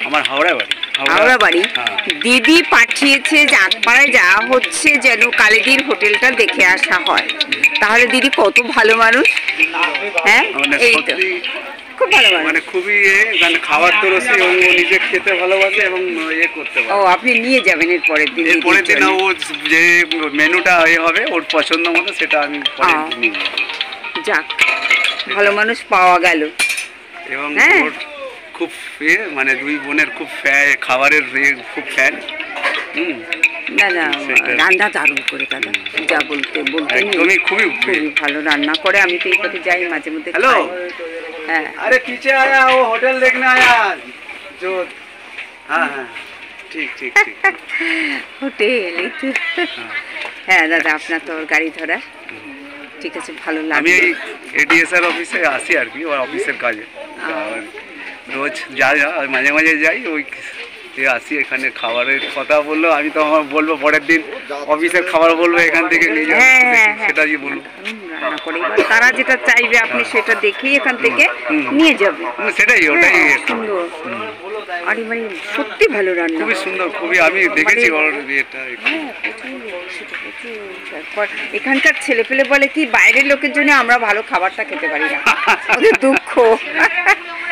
আমার হাওড়া বাড়ি। হাওড়া বাড়ি। দিদি পাঠিয়েছে চাঁদপাড়ায় যাওয়া হচ্ছে যেন কালীদির হোটেলটা দেখে আসা হয়। তাহলে দিদি কত ভালো মানুষ। হ্যাঁ এই তো খুব ভালো মানুষ, মানে খুবই মানে খাবার তো রসি ও নিজে খেতে ভালোবাসে এবং করতে পারে। ও আপনি নিয়ে যাবেন এর পরের দিন? এর পরের দিন ও যে মেনুটা হবে ওর পছন্দ মতো সেটা আমি পরের দিন নিয়ে যাব। যাক ভালো মানুষ পাওয়া গেল। এবং ওর খুব মানে দুই বোনের খুব খাবারের খুব ফ্যান। না না রান্না দারুণ করে দাদা, যা বলতে একদমই খুবই ভালো রান্না করে। আমি তো এই পথে যাই মাঝে মধ্যে। হ্যালো, হ্যাঁ अरे पीछे आया वो होटल देखने आया जो। हाँ हाँ ठीक ठीक ठीक হোটেল এই তো। হ্যাঁ দাদা আপনার তো গাড়ি ধরা ঠিক আছে, ভালো লাগে। আমি এই এডিএসআর অফিসে আসি আর কি, ওর অফিসের কাজে রোজ যাই, মাঝে মাঝে যাই। ওই আসি এখানে খাবারের কথা বললো, আমি তো আমার বলবো পরের দিন অফিসের খাবার বলবো এখান থেকে নিয়ে যাবো, সেটা কি বলবো রান্না করে। তারা যেটা চাইবে আপনি সেটা দেখেই এখান থেকে নিয়ে যাবে, সেটাই ওটাই সুন্দর। আরে মানে সত্যি ভালো রান্না, খুবই সুন্দর, খুবই। আমি দেখেছি ওর বিয়েটা। এখানকার ছেলে পেলে বলে কি বাইরের লোকের জন্য আমরা ভালো খাবারটা খেতে পারি না, ওদের দুঃখ।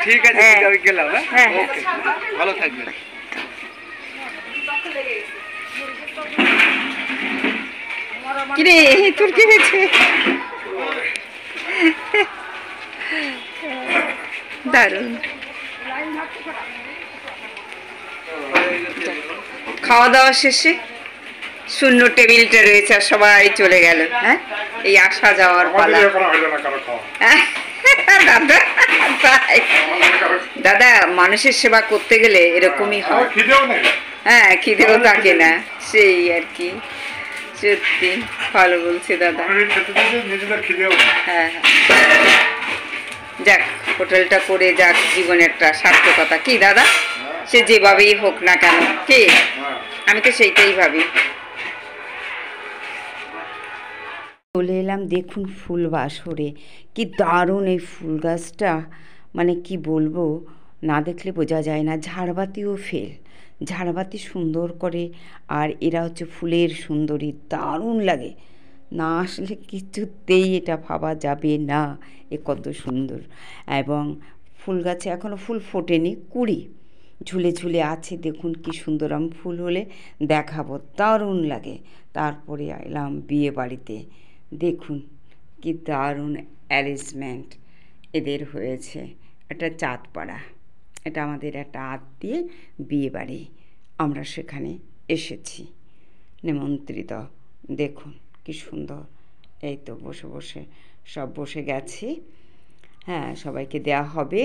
ঠিক আছে আমি গেলাম। হ্যাঁ ওকে, ভালো থাকবেন। কিরে তোর কি হয়েছে? দারুণ খাওয়া দাওয়া শেষে শূন্য টেবিলটা রয়েছে আর সবাই চলে গেল। হ্যাঁ এই আসা যাওয়ার পালা। দাদা দাদা মানুষের সেবা করতে গেলে এরকমই হয়। হ্যাঁ খিদেও থাকে না, সেই আর কি। সত্যি ভালো বলছে দাদা। হ্যাঁ যাক হোটেলটা করে যাক জীবনে একটা সার্থকতা কি দাদা, সে যেভাবেই হোক না কেন। কি আমি তো সেইটাই ভাবি। চলে এলাম দেখুন ফুল বাসরে, কি দারুণ এই ফুল গাছটা, মানে কি বলবো, না দেখলে বোঝা যায় না। ঝাড়বাতিও ফেল, ঝাড়বাতি সুন্দর করে। আর এরা হচ্ছে ফুলের সুন্দরী, দারুণ লাগে। না আসলে কিছুতেই এটা ভাবা যাবে না এ কত সুন্দর। এবং ফুল গাছে এখনও ফুল ফোটেনি, কুড়ি ঝুলে ঝুলে আছে। দেখুন কি সুন্দর, আমি ফুল হলে দেখাবো, দারুণ লাগে। তারপরে এলাম বিয়ে বাড়িতে, দেখুন কি দারুণ অ্যারেঞ্জমেন্ট এদের হয়েছে। এটা চাঁদপাড়া, এটা আমাদের একটা আত্মীয় বিয়ে বাড়ি, আমরা সেখানে এসেছি নিমন্ত্রিত। দেখুন কি সুন্দর, এই তো বসে বসে সব বসে গেছি। হ্যাঁ সবাইকে দেয়া হবে,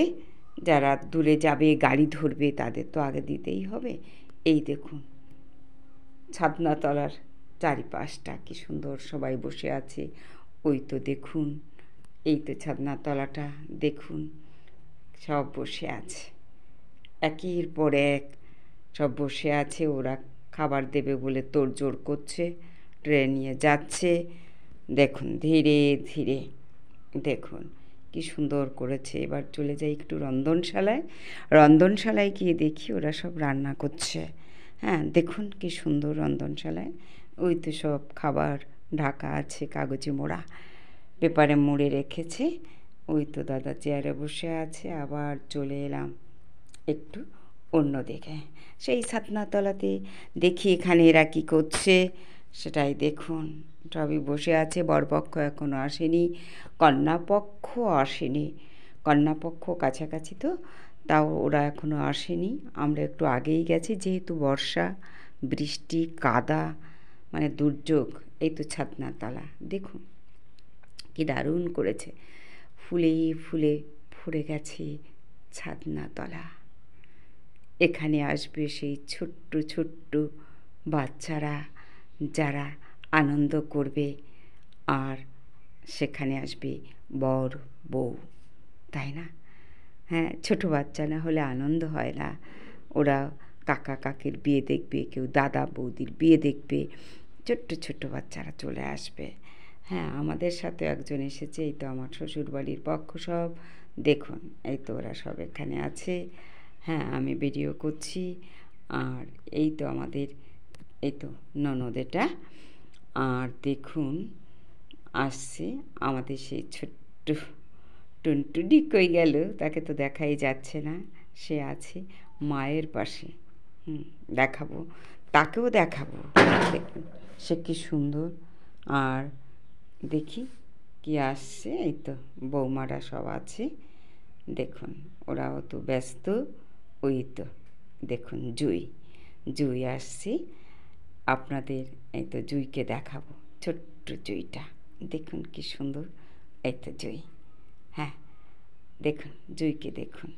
যারা দূরে যাবে গাড়ি ধরবে তাদের তো আগে দিতেই হবে। এই দেখুন ছাদনাতলার চারিপাশটা কি সুন্দর, সবাই বসে আছে। ওই তো দেখুন, এই তো ছাদনাতলাটা দেখুন, সব বসে আছে একের পর এক, সব বসে আছে। ওরা খাবার দেবে বলে তোড়জোড় করছে, ট্রে নিয়ে যাচ্ছে। দেখুন ধীরে ধীরে, দেখুন কি সুন্দর করেছে। এবার চলে যাই একটু রন্ধনশালায়, রন্ধনশালায় গিয়ে দেখি ওরা সব রান্না করছে। হ্যাঁ দেখুন কি সুন্দর রন্ধনশালায়, ওই তো সব খাবার ঢাকা আছে, কাগজে মোড়া, পেপারে মুড়ে রেখেছে। ওই তো দাদা চেয়ারে বসে আছে। আবার চলে এলাম একটু অন্য দিকে, সেই ছাদনাতলাতে দেখি এখানে এরা কী করছে সেটাই দেখুন। সবই বসে আছে, বরপক্ষ এখনও আসেনি, কন্যাপক্ষ আসেনি। কন্যাপক্ষ কাছাকাছি তো, তাও ওরা এখনও আসেনি। আমরা একটু আগেই গেছি, যেহেতু বর্ষা, বৃষ্টি, কাদা, মানে দুর্যোগ। এই তো ছাদনাতলা দেখুন কি দারুণ করেছে, ফুলে ফুলে ভরে গেছে ছাদনাতলা। এখানে আসবে সেই ছোট্ট ছোট্ট বাচ্চারা, যারা আনন্দ করবে। আর সেখানে আসবে বর বউ, তাই না? হ্যাঁ ছোটো বাচ্চা না হলে আনন্দ হয় না। ওরা কাকা কাকির বিয়ে দেখবে, কেউ দাদা বৌদির বিয়ে দেখবে, ছোট্ট ছোট্ট বাচ্চারা চলে আসবে। হ্যাঁ আমাদের সাথে একজন এসেছে, এই তো আমার শ্বশুরবাড়ির পক্ষ সব। দেখুন এই তো ওরা সব এখানে আছে। হ্যাঁ, আমি ভিডিও করছি। আর এই তো আমাদের এই তো ননদ এটা। আর দেখুন আসছে আমাদের সেই ছোট্ট টুনটুনি, কই গেল তাকে তো দেখাই যাচ্ছে না, সে আছে মায়ের পাশে। দেখাবো, তাকেও দেখাবো। দেখুন সে কি সুন্দর। আর দেখি কি আসছে, এই তো বৌমারা সব আছে। দেখুন ওরাও তো ব্যস্ত। ওই তো দেখুন জুই আসছে। আপনাদের এই তো জুইকে দেখাবো, ছোট্ট জুইটা দেখুন কি সুন্দর। এই তো জুই, হ্যাঁ দেখুন জুইকে দেখুন,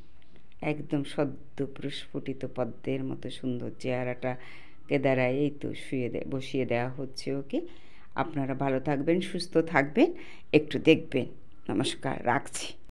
একদম সদ্য প্রস্ফুটিত পদ্মের মতো সুন্দর চেহারাটাকে দ্বারাই এই তো বসিয়ে দেওয়া হচ্ছে ওকে। আপনারা ভালো থাকবেন, সুস্থ থাকবেন, একটু দেখবেন। নমস্কার, রাখছি।